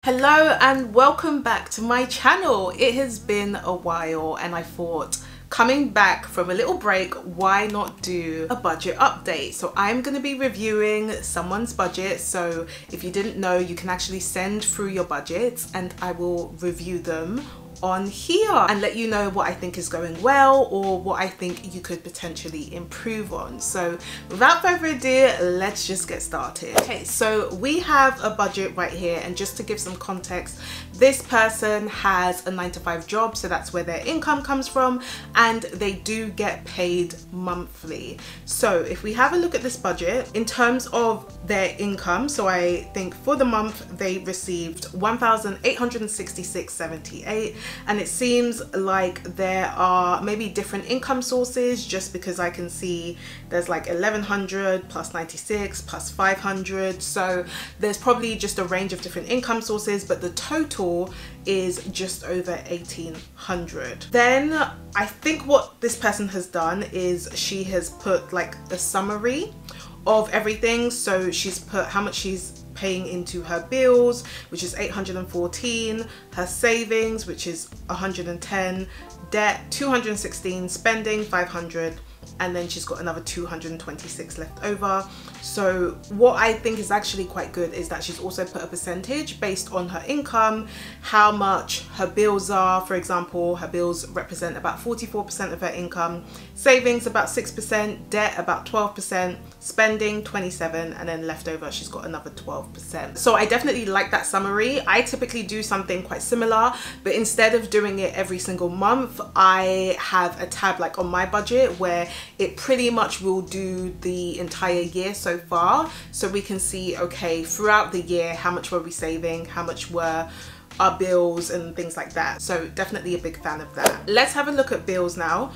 Hello and welcome back to my channel. It has been a while and I thought, coming back from a little break, why not do a budget update? So I'm going to be reviewing someone's budget. So if you didn't know, you can actually send through your budgets and I will review them on here and let you know what I think is going well or what I think you could potentially improve on. So without further ado, let's just get started. Okay, so we have a budget right here, and just to give some context, this person has a 9-to-5 job, so that's where their income comes from, and they do get paid monthly. So if we have a look at this budget in terms of their income, so I think for the month they received $1,866.78, and it seems like there are maybe different income sources, just because I can see there's like 1,100 plus 96 plus 500, so there's probably just a range of different income sources, but the total is just over 1,800. Then I think what this person has done is she has put like a summary of everything. So she's put how much she's paying into her bills, which is 814, her savings, which is 110, debt 216, spending 500, and then she's got another 226 left over. So what I think is actually quite good is that she's also put a percentage based on her income, how much her bills are. For example, her bills represent about 44% of her income, savings about 6%, debt about 12%, spending 27%, and then leftover she's got another 12%. So I definitely like that summary. I typically do something quite similar, but instead of doing it every single month, I have a tab like on my budget where it pretty much will do the entire year so far, so we can see, okay, throughout the year, how much were we saving, how much were our bills and things like that. So definitely a big fan of that. Let's have a look at bills now.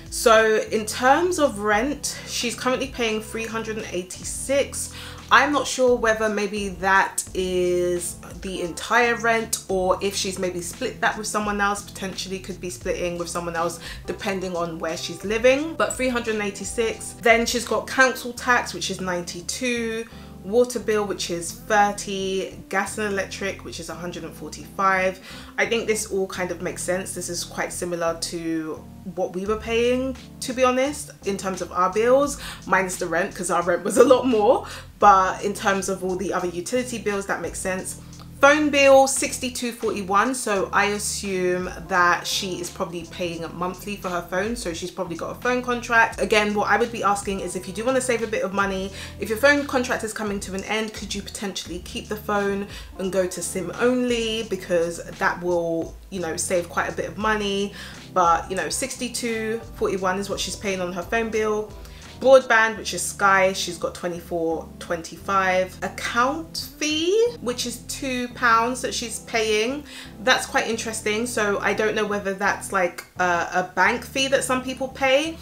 So in terms of rent, she's currently paying 386. I'm not sure whether maybe that is the entire rent, or if she's maybe split that with someone else, potentially could be splitting with someone else depending on where she's living, but 386. Then she's got council tax, which is 92, water bill, which is 30, gas and electric, which is 145. I think this all kind of makes sense. This is quite similar to what we were paying, to be honest, in terms of our bills, minus the rent, because our rent was a lot more. But in terms of all the other utility bills, that makes sense. Phone bill 62.41, so I assume that she is probably paying monthly for her phone, so she's probably got a phone contract. Again, what I would be asking is, if you do want to save a bit of money, if your phone contract is coming to an end, could you potentially keep the phone and go to SIM only, because that will, you know, save quite a bit of money. But you know, 62.41 is what she's paying on her phone bill. Broadband, which is Sky, she's got 24.25. Account fee, which is £2 that she's paying. That's quite interesting. So I don't know whether that's like a bank fee that some people pay.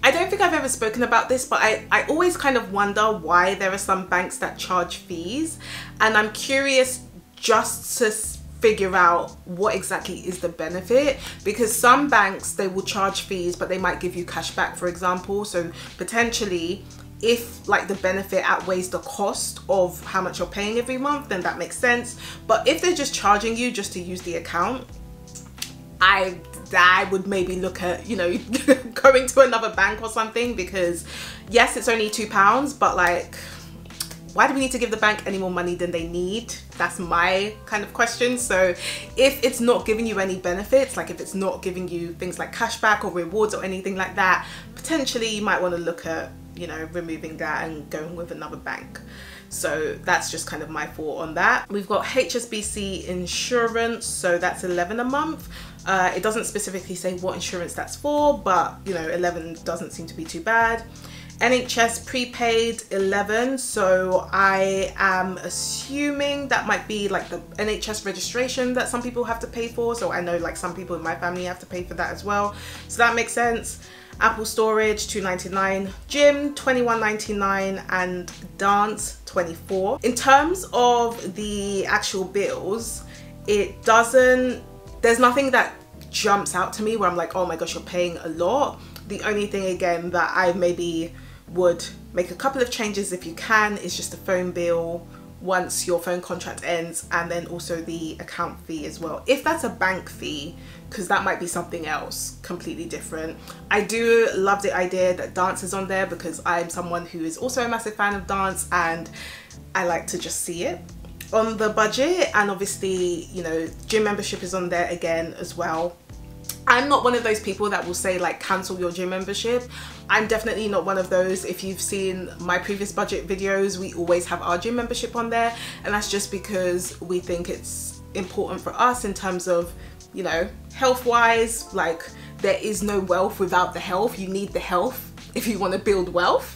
I don't think I've ever spoken about this, but I always kind of wonder why there are some banks that charge fees, and I'm curious just to figure out what exactly is the benefit, because some banks, they will charge fees but they might give you cash back, for example. So potentially, if like the benefit outweighs the cost of how much you're paying every month, then that makes sense. But if they're just charging you just to use the account, I would maybe look at, you know, going to another bank or something, because yes, it's only £2, but like, why do we need to give the bank any more money than they need? That's my kind of question. So if it's not giving you any benefits, like if it's not giving you things like cashback or rewards or anything like that, potentially you might want to look at, you know, removing that and going with another bank. So that's just kind of my thought on that. We've got HSBC insurance, so that's 11 a month. It doesn't specifically say what insurance that's for, but you know, 11 doesn't seem to be too bad. NHS prepaid 11, so I am assuming that might be like the NHS registration that some people have to pay for. So I know like some people in my family have to pay for that as well, so that makes sense. Apple storage $2.99, gym $21.99, and dance $24. In terms of the actual bills, there's nothing that jumps out to me where I'm like, oh my gosh, you're paying a lot. The only thing again that I maybe would make a couple of changes if you can is just the phone bill once your phone contract ends, and then also the account fee as well, if that's a bank fee, because that might be something else completely different. I do love the idea that dance is on there, because I'm someone who is also a massive fan of dance, and I like to just see it on the budget. And obviously, you know, gym membership is on there again as well. I'm not one of those people that will say like cancel your gym membership. I'm definitely not one of those. If you've seen my previous budget videos, we always have our gym membership on there, and that's just because we think it's important for us in terms of, you know, health wise. Like, there is no wealth without the health. You need the health if you want to build wealth,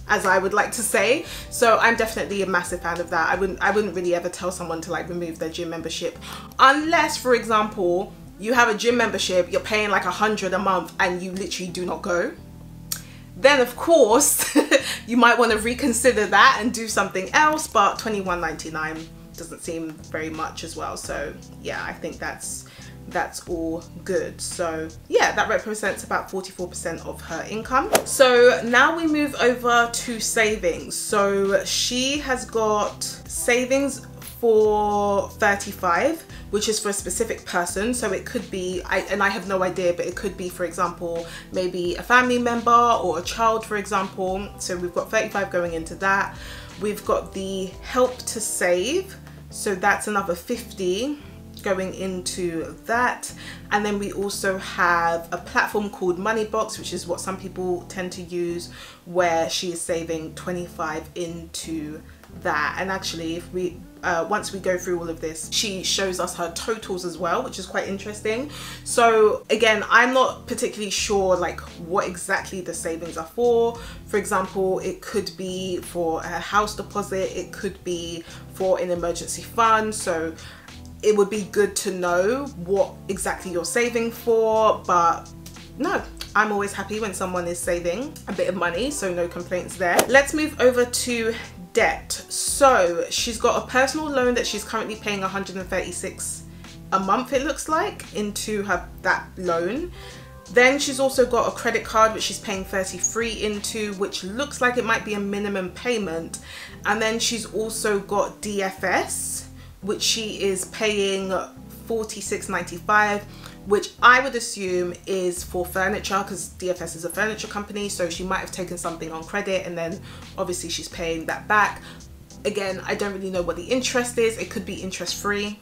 as I would like to say. So I'm definitely a massive fan of that. I wouldn't really ever tell someone to like remove their gym membership, unless, for example, you have a gym membership, you're paying like $100 a month and you literally do not go. Then of course you might want to reconsider that and do something else, but $21.99 doesn't seem very much as well. So yeah, I think that's all good. So yeah, that represents about 44% of her income. So now we move over to savings. So she has got savings for 35, which is for a specific person. So it could be, and I have no idea, but it could be, for example, maybe a family member or a child, for example. So we've got 35 going into that. We've got the help to save, so that's another 50 going into that. And then we also have a platform called Moneybox, which is what some people tend to use, where she is saving 25 into that. And actually, if we once we go through all of this, she shows us her totals as well, which is quite interesting. So again, I'm not particularly sure like what exactly the savings are for. For example, it could be for a house deposit, it could be for an emergency fund. So it would be good to know what exactly you're saving for. But no, I'm always happy when someone is saving a bit of money, so no complaints there. Let's move over to debt. So she's got a personal loan that she's currently paying $136 a month, it looks like, into that loan. Then she's also got a credit card which she's paying $33 into, which looks like it might be a minimum payment. And then she's also got DFS, which she is paying $46.95, which I would assume is for furniture, because DFS is a furniture company. So she might have taken something on credit and then obviously she's paying that back. Again, I don't really know what the interest is. It could be interest free,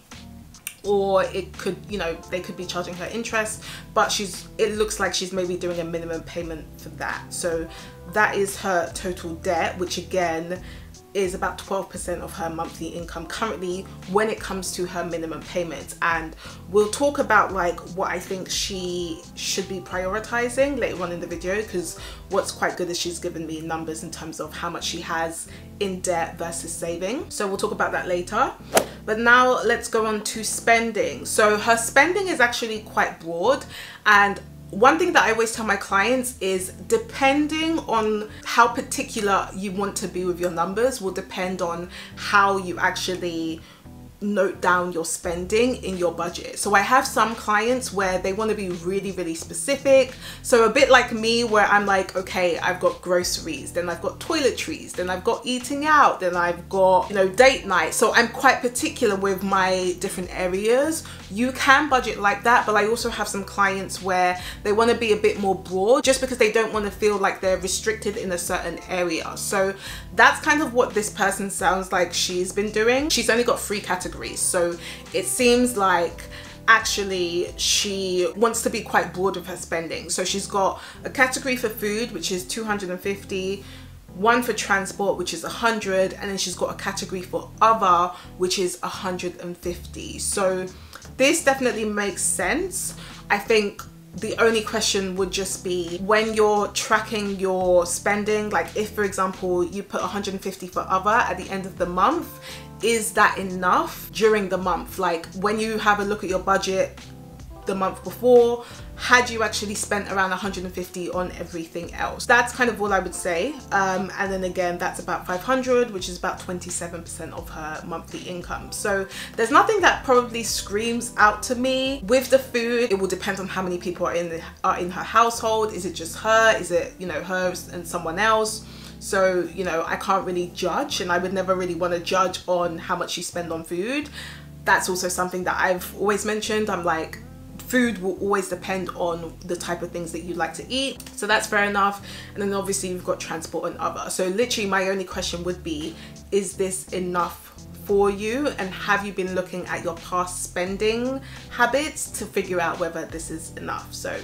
or it could, you know, they could be charging her interest, but it looks like she's maybe doing a minimum payment for that. So that is her total debt, which again is about 12% of her monthly income currently when it comes to her minimum payments. And we'll talk about like what I think she should be prioritizing later on in the video, because what's quite good is she's given me numbers in terms of how much she has in debt versus saving. So we'll talk about that later. But now let's go on to spending. So her spending is actually quite broad, and one thing that I always tell my clients is, depending on how particular you want to be with your numbers will depend on how you actually note down your spending in your budget. So I have some clients where they want to be really, really specific. So a bit like me, where I'm like, okay, I've got groceries, then I've got toiletries, then I've got eating out, then I've got, you know, date night. So I'm quite particular with my different areas. You can budget like that, but I also have some clients where they want to be a bit more broad, just because they don't want to feel like they're restricted in a certain area. So that's kind of what this person sounds like she's been doing. She's only got 3 categories. So it seems like actually she wants to be quite broad with her spending. So she's got a category for food, which is $250, one for transport, which is $100, and then she's got a category for other, which is $150. So this definitely makes sense. I think the only question would just be, when you're tracking your spending, like if for example you put $150 for other at the end of the month, is that enough during the month? Like when you have a look at your budget the month before, had you actually spent around $150 on everything else? That's kind of all I would say. And then again, that's about $500, which is about 27% of her monthly income. So there's nothing that probably screams out to me. With the food, it will depend on how many people are in her household. Is it just her? Is it, you know, her and someone else? So, you know, I can't really judge, and I would never really want to judge on how much you spend on food. That's also something that I've always mentioned. I'm like, food will always depend on the type of things that you like to eat. So that's fair enough. And then obviously you've got transport and other. So literally my only question would be, is this enough for you? And have you been looking at your past spending habits to figure out whether this is enough? So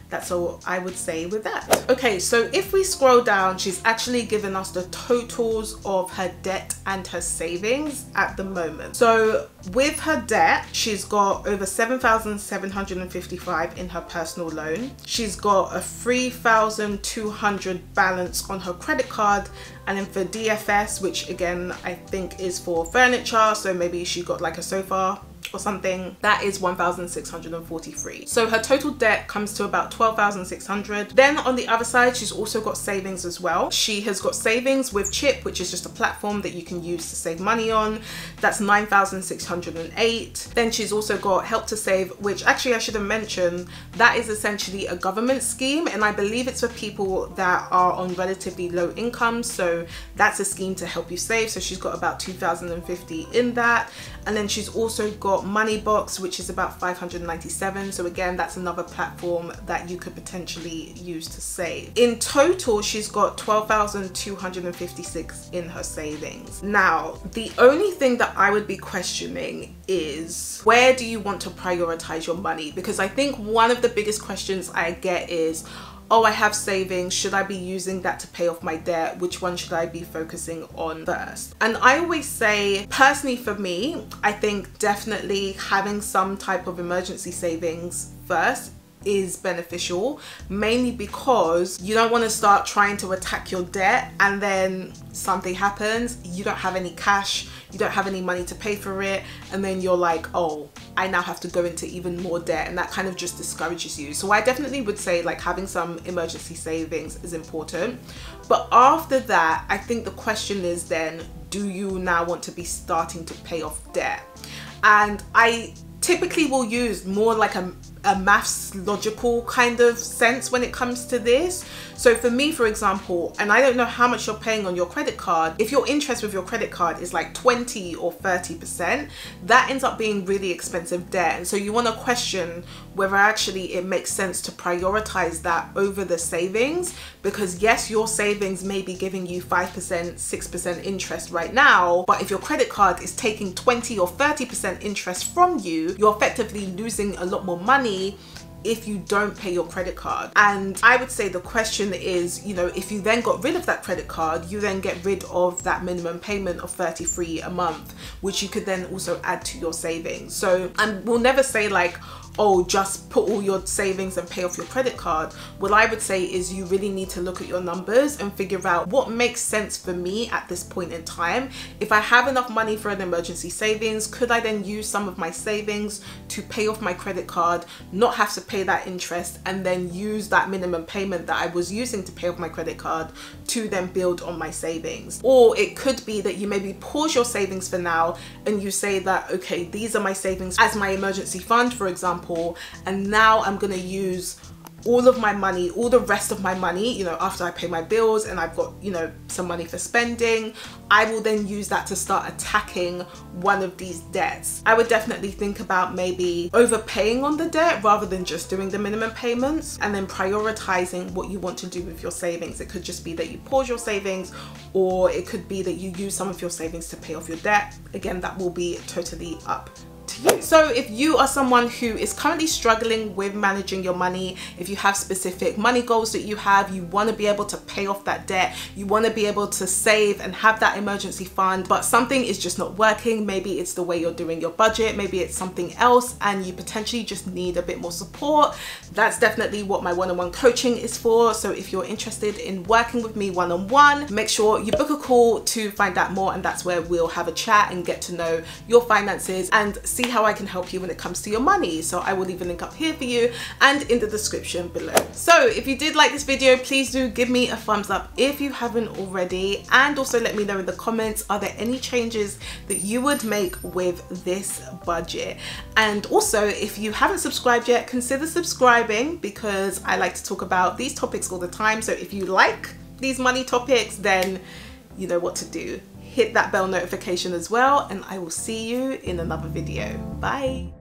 that's all I would say with that. Okay, so if we scroll down, she's actually given us the totals of her debt and her savings at the moment. So with her debt, she's got over 7,755 in her personal loan. She's got a 3,200 balance on her credit card. And then for DFS, which again, I think is for furniture, so maybe she got like a sofa or something, that is 1,643. So her total debt comes to about 12,600. Then on the other side, she's also got savings as well. She has got savings with Chip, which is just a platform that you can use to save money on. That's 9,608. Then she's also got Help to Save, which actually I should have mentioned, that is essentially a government scheme, and I believe it's for people that are on relatively low incomes. So that's a scheme to help you save. So she's got about 2,050 in that. And then she's also got Money Box, which is about 597. So again, that's another platform that you could potentially use to save. In total, she's got 12,256 in her savings. Now, the only thing that I would be questioning is, where do you want to prioritize your money? Because I think one of the biggest questions I get is, oh, I have savings, should I be using that to pay off my debt? Which one should I be focusing on first? And I always say, personally for me, I think definitely having some type of emergency savings first is beneficial, mainly because you don't want to start trying to attack your debt and then something happens, you don't have any cash, you don't have any money to pay for it, and then you're like, oh, I now have to go into even more debt, and that kind of just discourages you. So I definitely would say like having some emergency savings is important. But after that, I think the question is then, do you now want to be starting to pay off debt? And I typically will use more like a maths logical kind of sense when it comes to this. So for me, for example, and I don't know how much you're paying on your credit card, if your interest with your credit card is like 20 or 30%, that ends up being really expensive debt. And so you want to question whether actually it makes sense to prioritize that over the savings, because yes, your savings may be giving you 5%, 6% interest right now, but if your credit card is taking 20 or 30% interest from you, you're effectively losing a lot more money if you don't pay your credit card. And I would say the question is, you know, if you then got rid of that credit card, you then get rid of that minimum payment of $33 a month, which you could then also add to your savings. So, and we'll never say like, oh, just put all your savings and pay off your credit card. What I would say is you really need to look at your numbers and figure out what makes sense for me at this point in time. If I have enough money for an emergency savings, could I then use some of my savings to pay off my credit card, not have to pay that interest, and then use that minimum payment that I was using to pay off my credit card to then build on my savings? Or it could be that you maybe pause your savings for now and you say that, okay, these are my savings as my emergency fund, for example, and now I'm gonna use all of my money, all the rest of my money, you know, after I pay my bills and I've got, you know, some money for spending, I will then use that to start attacking one of these debts. I would definitely think about maybe overpaying on the debt rather than just doing the minimum payments, and then prioritizing what you want to do with your savings. It could just be that you pause your savings, or it could be that you use some of your savings to pay off your debt. Again, that will be totally up to you. So if you are someone who is currently struggling with managing your money, if you have specific money goals that you have, you want to be able to pay off that debt, you want to be able to save and have that emergency fund, but something is just not working, maybe it's the way you're doing your budget, maybe it's something else, and you potentially just need a bit more support, that's definitely what my one-on-one coaching is for. So if you're interested in working with me one-on-one, make sure you book a call to find out more, and that's where we'll have a chat and get to know your finances and see how I can help you when it comes to your money. So I will leave a link up here for you and in the description below. So if you did like this video, please do give me a thumbs up if you haven't already, and also let me know in the comments, are there any changes that you would make with this budget? And also, if you haven't subscribed yet, consider subscribing, because I like to talk about these topics all the time. So if you like these money topics, then you know what to do. Hit that bell notification as well, and I will see you in another video. Bye.